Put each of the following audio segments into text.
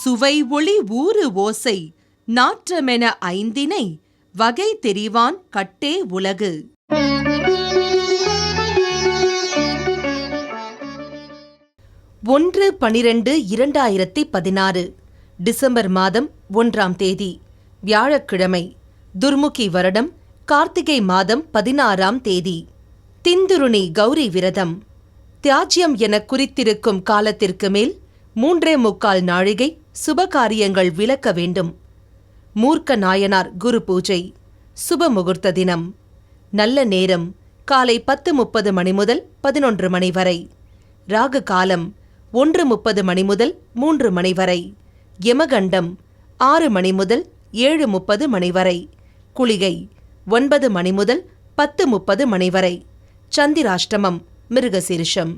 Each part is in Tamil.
சுவை ஒளி ஊறு ஓசை நாற்றமென ஐந்தினை வகை தெரிவான் கட்டே உலகு. 1/12/2016 டிசம்பர் மாதம் 1ஆம் தேதி வியாழக்கிழமை. துர்முகி வருடம் கார்த்திகை மாதம் 16ஆம் தேதி. திந்துருணி கௌரி விரதம். தியாஜ்யம் என குறித்திருக்கும் காலத்திற்கு மேல் 3.25 நாழிகை சுபகாரியங்கள் விலக்க வேண்டும். மூர்க்க நாயனார் குரு பூஜை. சுப முகூர்த்த தினம். நல்ல நேரம் காலை 10:30 மணி முதல் 11 மணி வரை. ராகு காலம் 1:30 மணி முதல் 3 மணி வரை. யமகண்டம் 6 மணி முதல் 7:30 மணி வரை. குளிகை 9 மணி முதல் 10:30 மணி வரை. சந்திராஷ்டமம் மிருகசீரிஷம்.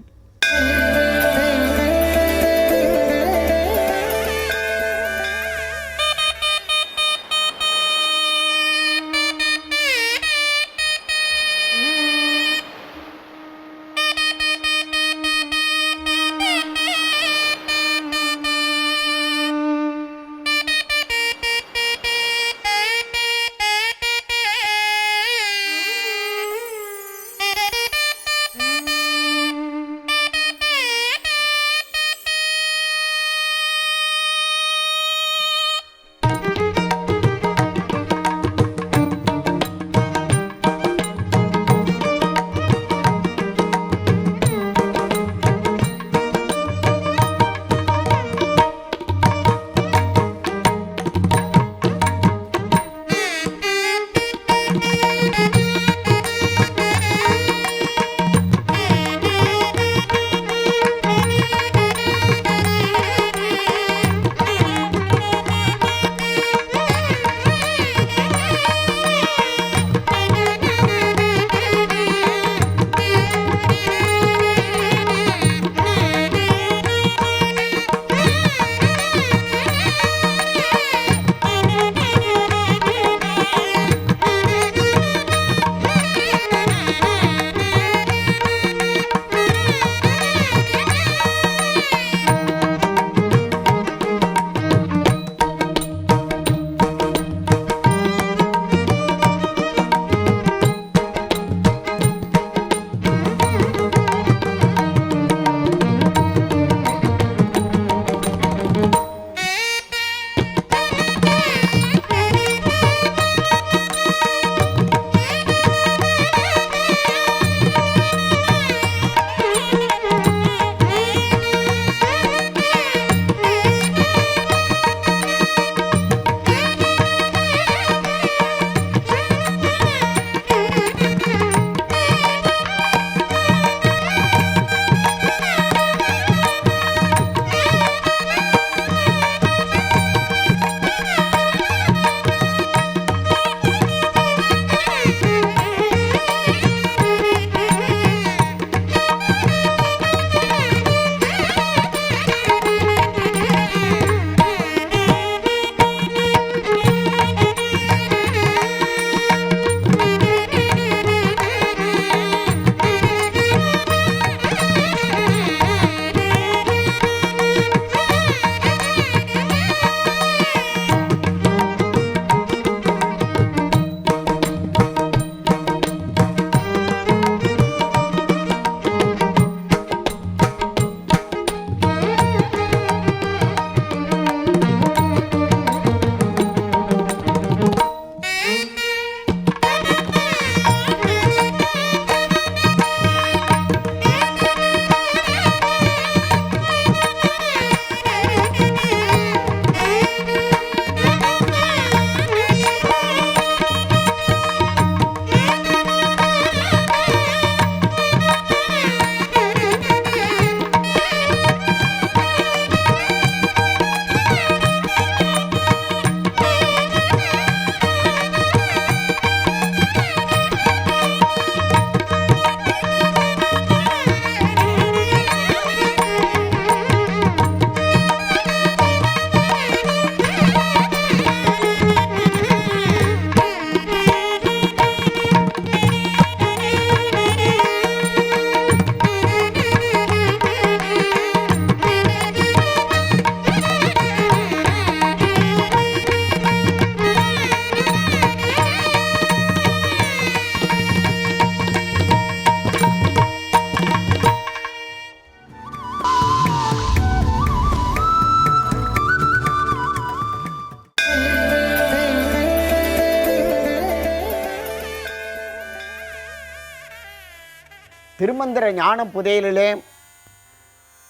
திருமந்திர ஞான புதையலிலே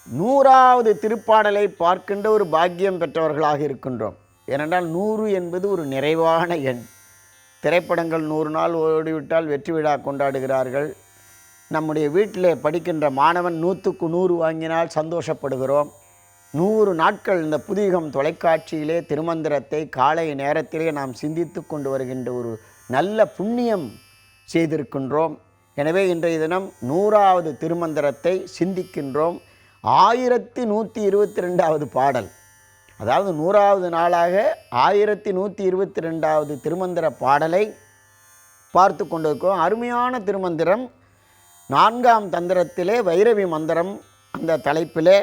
100வது திருப்பாடலை பார்க்கின்ற ஒரு பாக்கியம் பெற்றவர்களாக இருக்கின்றோம். ஏனென்றால் 100 என்பது ஒரு நிறைவான எண். திரைப்படங்கள் 100 நாள் ஓடிவிட்டால் வெற்றி விழா கொண்டாடுகிறார்கள். நம்முடைய வீட்டில் படிக்கின்ற மாணவன் 100க்கு 100 வாங்கினால் சந்தோஷப்படுகிறோம். 100 நாட்கள் இந்த புதியகம் தொலைக்காட்சியிலே திருமந்திரத்தை காலை நேரத்திலே நாம் சிந்தித்து கொண்டு வருகின்ற ஒரு நல்ல புண்ணியம் செய்திருக்கின்றோம். எனவே இன்றைய தினம் 100வது திருமந்திரத்தை சிந்திக்கின்றோம். 1122வது பாடல், அதாவது 100வது நாளாக 1122வது திருமந்திர பாடலை பார்த்து கொண்டிருக்கோம். அருமையான திருமந்திரம், 4ஆம் தந்திரத்திலே வைரவி மந்திரம். அந்த தலைப்பிலே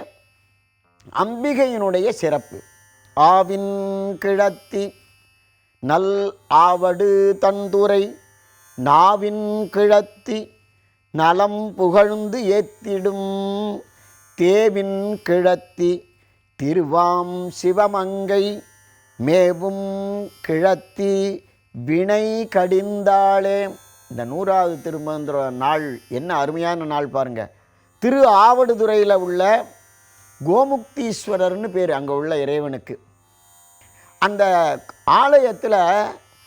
அம்பிகையினுடைய சிறப்பு. ஆவின் கிழத்தி நல் ஆவடு தந்துரை நாவின் கிழத்தி நலம் புகழ்ந்து ஏத்திடும் தேவின் கிழத்தி திருவாம் சிவமங்கை மேவும் கிழத்தி வினை கடிந்தாளே. இந்த 100வது திருமந்திர நாள் என்ன அருமையான நாள் பாருங்கள். திரு ஆவடுதுறையில் உள்ள கோமுக்தீஸ்வரர்னு பேர் அங்கே உள்ள இறைவனுக்கு. அந்த ஆலயத்தில்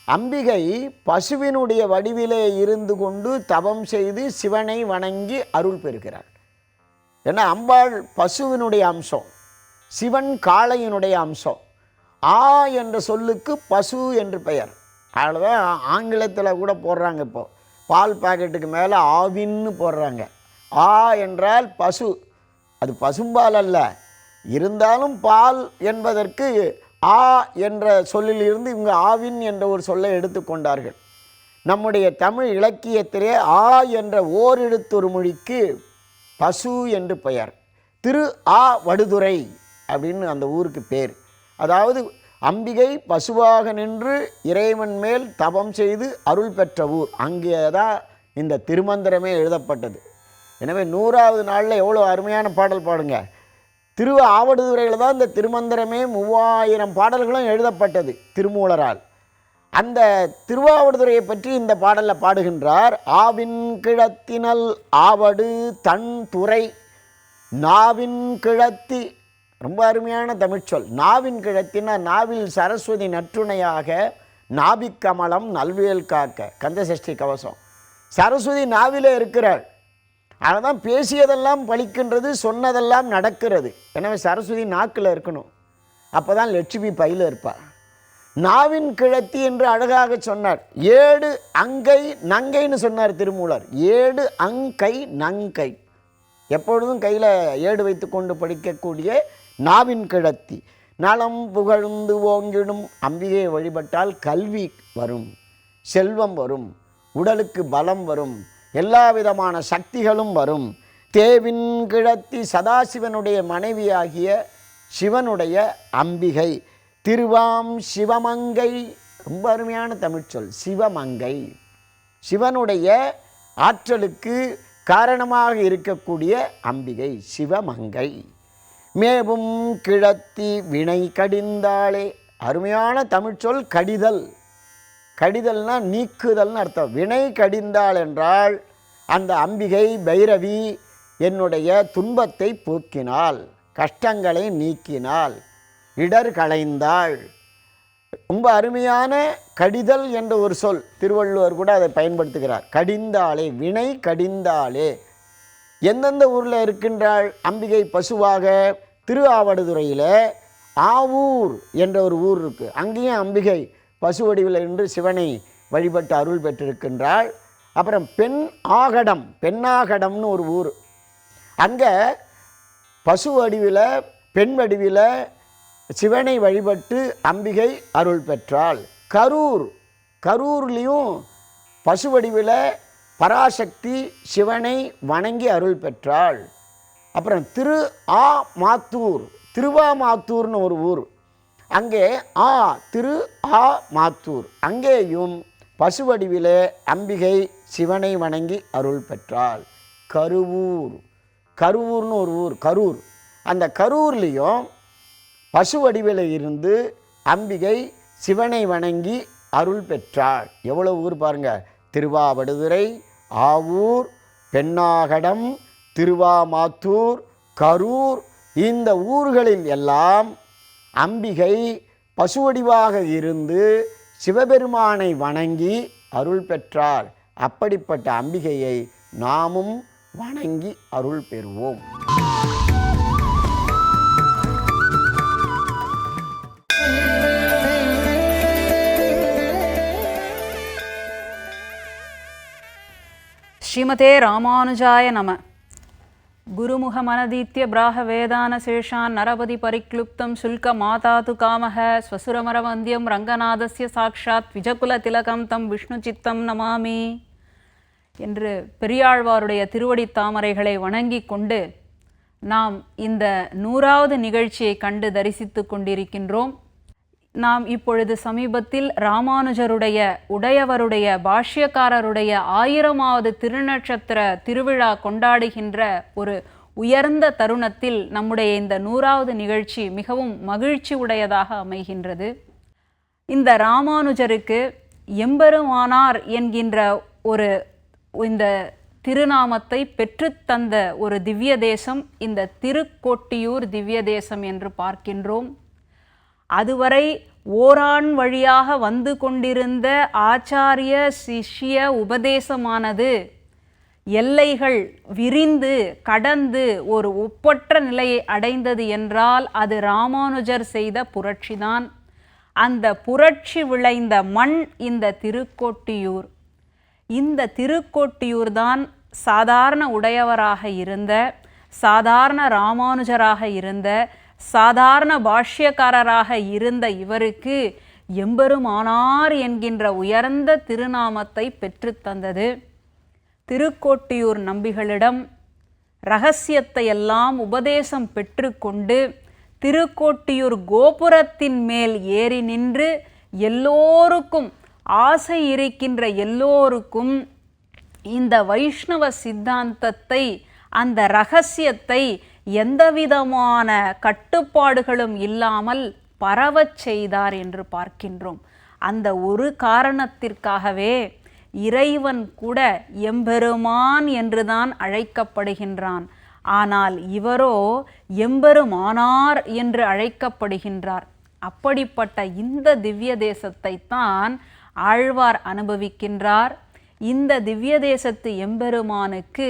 அம்பிகை பசுவினுடைய வடிவிலே இருந்து கொண்டு தவம் செய்து சிவனை வணங்கி அருள் பெறுகிறாள். ஏன்னா அம்பாள் பசுவினுடைய அம்சம், சிவன் காளையினுடைய அம்சம். ஆ என்ற சொல்லுக்கு பசு என்று பெயர். அதுதான் ஆங்கிலத்தில் கூட போடுறாங்க. இப்போது பால் பாக்கெட்டுக்கு மேலே ஆவின்னு போடுறாங்க. ஆ என்றால் பசு, அது பசும்பால் அல்ல. இருந்தாலும் பால் என்பதற்கு ஆ என்ற சொல்லிலிருந்து இவங்க ஆவின் என்ற ஒரு சொல்லை எடுத்துக்கொண்டார்கள். நம்முடைய தமிழ் இலக்கியத்திலே ஆ என்ற ஓரெழுத்தொரு மொழிக்கு பசு என்று பெயர். திரு ஆ வடுதுறை அப்படின்னு அந்த ஊருக்கு பேர். அதாவது அம்பிகை பசுவாக நின்று இறைவன் மேல் தவம் செய்து அருள் பெற்ற ஊர். அங்கே தான் இந்த திருமந்திரமே எழுதப்பட்டது. எனவே 100வது நாளில் எவ்வளோ அருமையான பாடல் பாடுங்க. திரு ஆவடுதுறையில் தான் இந்த திருமந்திரமே 3000 பாடல்களும் எழுதப்பட்டது திருமூலரால். அந்த திருவாவடுதுறையை பற்றி இந்த பாடலில் பாடுகின்றார். ஆவின் கிழத்தினல் ஆவடு தன் துறை நாவின் கிழத்தி. ரொம்ப அருமையான தமிழ்ச்சொல். நாவின் கிழத்தினா நாவில் சரஸ்வதி நற்றுணையாக நாபிக்கமலம் நல்வேல் காக்க, கந்தசஷ்டி கவசம். சரஸ்வதி நாவிலே இருக்கிறாள். அதுதான் பேசியதெல்லாம் பலிக்கின்றது, சொன்னதெல்லாம் நடக்கிறது. எனவே சரஸ்வதி நாக்கில் இருக்கணும், அப்போ தான் லட்சுமி பையில் இருப்பாள். நாவின் கிழத்தி என்று அழகாக சொன்னார். 7 அங்கை நங்கைன்னு சொன்னார் திருமூலர். 7 அங்கை நங்கை, எப்பொழுதும் கையில் 7 வைத்து கொண்டு படிக்கக்கூடிய நாவின் கிழத்தி. நலம் புகழ்ந்து ஓங்கிடும் அம்பிகையை வழிபட்டால் கல்வி வரும், செல்வம் வரும், உடலுக்கு பலம் வரும், எல்லா விதமான சக்திகளும் வரும். தேவின் கிழத்தி சதாசிவனுடைய மனைவியாகிய சிவனுடைய அம்பிகை. திருவாம் சிவமங்கை, ரொம்ப அருமையான தமிழ்ச்சொல். சிவமங்கை, சிவனுடைய ஆற்றலுக்கு காரணமாக இருக்கக்கூடிய அம்பிகை சிவமங்கை. மேவும் கிழத்தி வினை கடிந்தாளே, அருமையான தமிழ்ச்சொல். கடிதல், கடிதல்னா நீக்குதல்னு அர்த்தம். வினை கடிந்தாள் என்றால் அந்த அம்பிகை பைரவி என்னுடைய துன்பத்தை போக்கினாள், கஷ்டங்களை நீக்கினாள், இடர் களைந்தாள். ரொம்ப அருமையான கடிதல் என்ற ஒரு சொல். திருவள்ளுவர் கூட அதை பயன்படுத்துகிறார். கடிந்தாளே, வினை கடிந்தாளே. எந்தெந்த ஊரில் இருக்கின்றாள் அம்பிகை பசுவாக? திரு ஆவடுதுறையில் ஆவூர் என்ற ஒரு ஊர் இருக்குது. அங்கேயும் அம்பிகை பசு வடிவில் நின்று சிவனை வழிபட்டு அருள் பெற்றிருக்கின்றாள். அப்புறம் பெண்ணாகடம்னு ஒரு ஊர். அங்கே பசு வடிவில் பெண் வடிவில் சிவனை வழிபட்டு அம்பிகை அருள் பெற்றாள். கரூர்லேயும் பசு வடிவில் பராசக்தி சிவனை வணங்கி அருள் பெற்றாள். அப்புறம் திருவாமாத்தூர்னு ஒரு ஊர். அங்கே திரு ஆ மாத்தூர், அங்கேயும் பசு வடிவில் அம்பிகை சிவனை வணங்கி அருள் பெற்றாள். கரூர்னு ஒரு ஊர், கரூர். அந்த கரூர்லேயும் பசு வடிவில் இருந்து அம்பிகை சிவனை வணங்கி அருள் பெற்றாள். எவ்வளோ ஊர் பாருங்கள். திருவாவடுதுறை, ஆவூர், பெண்ணாகடம், திருவாமாத்தூர், கரூர் இந்த ஊர்களில் எல்லாம் அம்பிகை பசுவடிவாக இருந்து சிவபெருமானை வணங்கி அருள் பெற்றார். அப்படிப்பட்ட அம்பிகையை நாமும் வணங்கி அருள் பெறுவோம். ஸ்ரீமதே ராமானுஜாய நம. குருமுகமனதீத்ய பிராஹ வேதான சேஷான் நரபதி பரிக்ளுப்தம் சுல்க மாதாது காமஹ ஸ்வசுரமரவந்தியம் ரங்கநாதஸ்ய சாக்ஷாத் விஜகுல திலகம் தம் விஷ்ணு சித்தம் நமாமி என்று பெரியாழ்வாருடைய திருவடி தாமரைகளை வணங்கி கொண்டு நாம் இந்த 100வது நிகழ்ச்சியை கண்டு தரிசித்து கொண்டிருக்கின்றோம். நாம் இப்பொழுது சமீபத்தில் ராமானுஜருடைய உடையவருடைய பாஷ்யக்காரருடைய 1000வது திருநட்சத்திர திருவிழா கொண்டாடுகின்ற ஒரு உயர்ந்த தருணத்தில் நம்முடைய இந்த 100வது நிகழ்ச்சி மிகவும் மகிழ்ச்சி உடையதாக அமைகின்றது. இந்த ராமானுஜருக்கு எம்பெருமானார் என்கின்ற இந்த திருநாமத்தை பெற்றுத்தந்த ஒரு திவ்ய தேசம் இந்த திருக்கோட்டியூர் திவ்ய தேசம் என்று பார்க்கின்றோம். அதுவரை ஓரான் வழியாக வந்து கொண்டிருந்த ஆச்சாரிய சிஷ்ய உபதேசமானது எல்லைகள் விரிந்து கடந்து ஒரு ஒப்பற்ற நிலையை அடைந்தது என்றால் அது ராமானுஜர் செய்த புரட்சிதான். அந்த புரட்சி விளைந்த மண் இந்த திருக்கோட்டியூர். இந்த திருக்கோட்டியூர் தான் சாதாரண உடையவராக இருந்த, சாதாரண ராமானுஜராக இருந்த, சாதாரண பாஷ்யக்காரராக இருந்த இவருக்கு எம்பெருமானார் என்கின்ற உயர்ந்த திருநாமத்தை பெற்றுத்தந்தது. திருக்கோட்டியூர் நம்பிகளிடம் இரகசியத்தை எல்லாம் உபதேசம் பெற்றுக்கொண்டு திருக்கோட்டியூர் கோபுரத்தின் மேல் ஏறி நின்று எல்லோருக்கும் ஆசை இருக்கின்ற எல்லோருக்கும் இந்த வைஷ்ணவ சித்தாந்தத்தை, அந்த இரகசியத்தை எந்தவிதமான கட்டுப்பாடுகளும் இல்லாமல் பரவச் செய்தார் என்று பார்க்கின்றோம். அந்த ஒரு காரணத்திற்காகவே இறைவன் கூட எம்பெருமான் என்றுதான் அழைக்கப்படுகின்றான். ஆனால் இவரோ எம்பெருமானார் என்று அழைக்கப்படுகின்றார். அப்படிப்பட்ட இந்த திவ்ய தேசத்தை தான் ஆழ்வார் அனுபவிக்கின்றார். இந்த திவ்ய தேசத்து எம்பெருமானுக்கு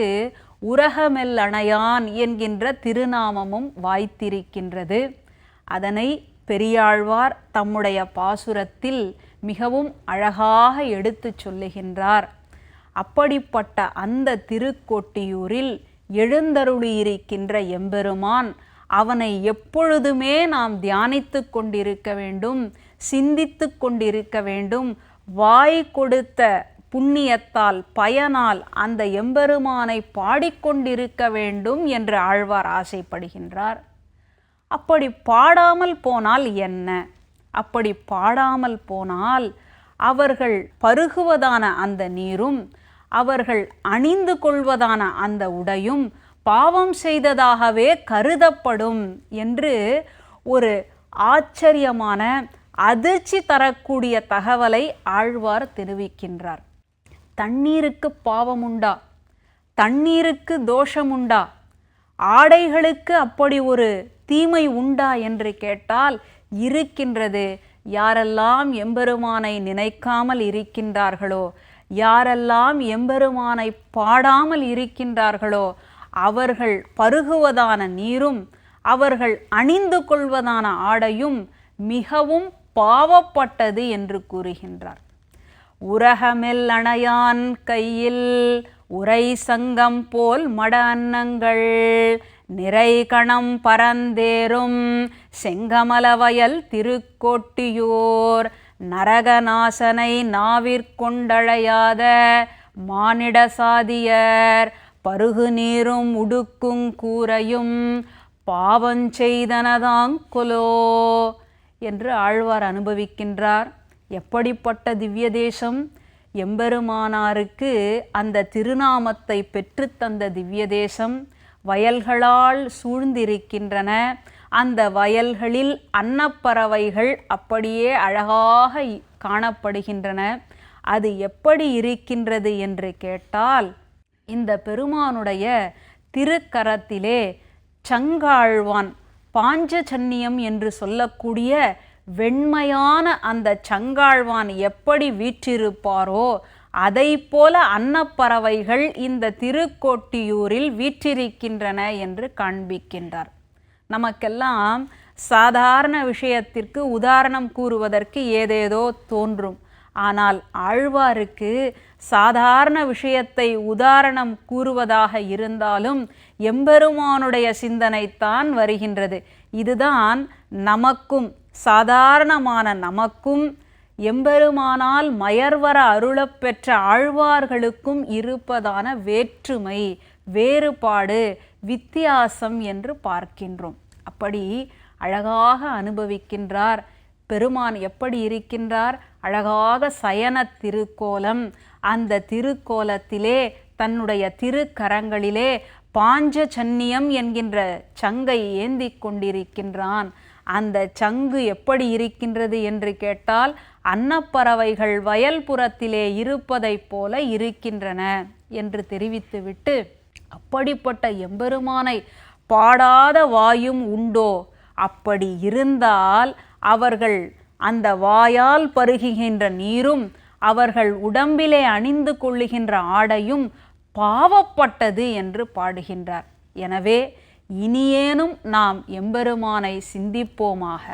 உரகமெல்லணையான் என்கின்ற திருநாமமும் வாய்த்திருக்கின்றது. அதனை பெரியாழ்வார் தம்முடைய பாசுரத்தில் மிகவும் அழகாக எடுத்து சொல்லுகின்றார். அப்படிப்பட்ட அந்த திருக்கோட்டியூரில் எழுந்தருளியிருக்கின்ற எம்பெருமான், அவனை எப்பொழுதுமே நாம் தியானித்து கொண்டிருக்க வேண்டும், சிந்தித்து கொண்டிருக்க வேண்டும். வாய் கொடுத்த புண்ணியத்தால் பயனால் அந்த எம்பெருமானை பாடிக்கொண்டிருக்க வேண்டும் என்று ஆழ்வார் ஆசைப்படுகின்றார். அப்படி பாடாமல் போனால் என்ன? அப்படி பாடாமல் போனால் அவர்கள் பருகுவதான அந்த நீரும் அவர்கள் அணிந்து கொள்வதான அந்த உடையும் பாவம் செய்ததாகவே கருதப்படும் என்று ஒரு ஆச்சரியமான அதிர்ச்சி தரக்கூடிய தகவலை ஆழ்வார் தெரிவிக்கின்றார். தண்ணீருக்கு பாவம் உண்டா? தண்ணீருக்கு தோஷம் உண்டா? ஆடைகளுக்கு அப்படி ஒரு தீமை உண்டா என்று கேட்டால் இருக்கின்றது. யாரெல்லாம் எம்பெருமானை நினைக்காமல் இருக்கின்றார்களோ, யாரெல்லாம் எம்பெருமானை பாடாமல் இருக்கின்றார்களோ, அவர்கள் பருகுவதான நீரும் அவர்கள் அணிந்து கொள்வதான ஆடையும் மிகவும் பாவப்பட்டது என்று கூறுகின்றார். உரகமெல்லணையான் கையில் உரை சங்கம் போல் மட அன்னங்கள் நிறை கணம் பரந்தேறும் செங்கமலவயல் திருக்கோட்டியூர் நரகநாசனை நாவிற்கொண்டழையாத மானிட சாதியர் பருகு நீரும் உடுக்குங் கூரையும் பாவஞ்செய்தனதாங்கொலோ என்று ஆழ்வார் அனுபவிக்கின்றார். எப்படிப்பட்ட திவ்ய தேசம்! எம்பெருமானாருக்கு அந்த திருநாமத்தை பெற்றுத்தந்த திவ்ய தேசம். வயல்களால் சூழ்ந்திருக்கின்றன. அந்த வயல்களில் அன்னப்பறவைகள் அப்படியே அழகாக காணப்படுகின்றன. அது எப்படி இருக்கின்றது என்று கேட்டால், இந்த பெருமானுடைய திருக்கரத்திலே சங்காழ்வான் பாஞ்சஜன்யம் என்று சொல்லக்கூடிய வெண்மையான அந்த சங்காழ்வான் எப்படி வீற்றிருப்பாரோ அதை போல அன்னப்பறவைகள் இந்த திருக்கோட்டியூரில் வீற்றிருக்கின்றன என்று காண்பிக்கின்றார். நமக்கெல்லாம் சாதாரண விஷயத்திற்கு உதாரணம் கூறுவதற்கு ஏதேதோ தோன்றும். ஆனால் ஆழ்வாருக்கு சாதாரண விஷயத்தை உதாரணம் கூறுவதாக இருந்தாலும் எம்பெருமானுடைய சிந்தனைத்தான் வருகின்றது. இதுதான் நமக்கும், சாதாரணமான நமக்கும் எம்பெருமானால் மயர்வர அருளப்பெற்ற ஆழ்வார்களுக்கும் இருப்பதான வேற்றுமை, வேறுபாடு, வித்தியாசம் என்று பார்க்கின்றோம். அப்படி அழகாக அனுபவிக்கின்றார் பெருமான். எப்படி இருக்கின்றார்? அழகாக சயன திருக்கோலம். அந்த திருக்கோலத்திலே தன்னுடைய திருக்கரங்களிலே பாஞ்சஜன்யம் என்கின்ற சங்கை ஏந்தி கொண்டிருக்கின்றான். அந்த சங்கு எப்படி இருக்கின்றது என்று கேட்டால் அன்னப்பறவைகள் வயல்புறத்திலே இருப்பதைப் போல இருக்கின்றன என்று தெரிவித்துவிட்டு, அப்படிப்பட்ட எம்பெருமானை பாடாத வாயும் உண்டோ? அப்படி இருந்தால் அவர்கள் அந்த வாயால் பருகுகின்ற நீரும் அவர்கள் உடம்பிலே அணிந்து கொள்ளுகின்ற ஆடையும் பாவப்பட்டது என்று பாடுகின்றார். எனவே இனியேனும் நாம் எம்பெருமானை சிந்திப்போமாக.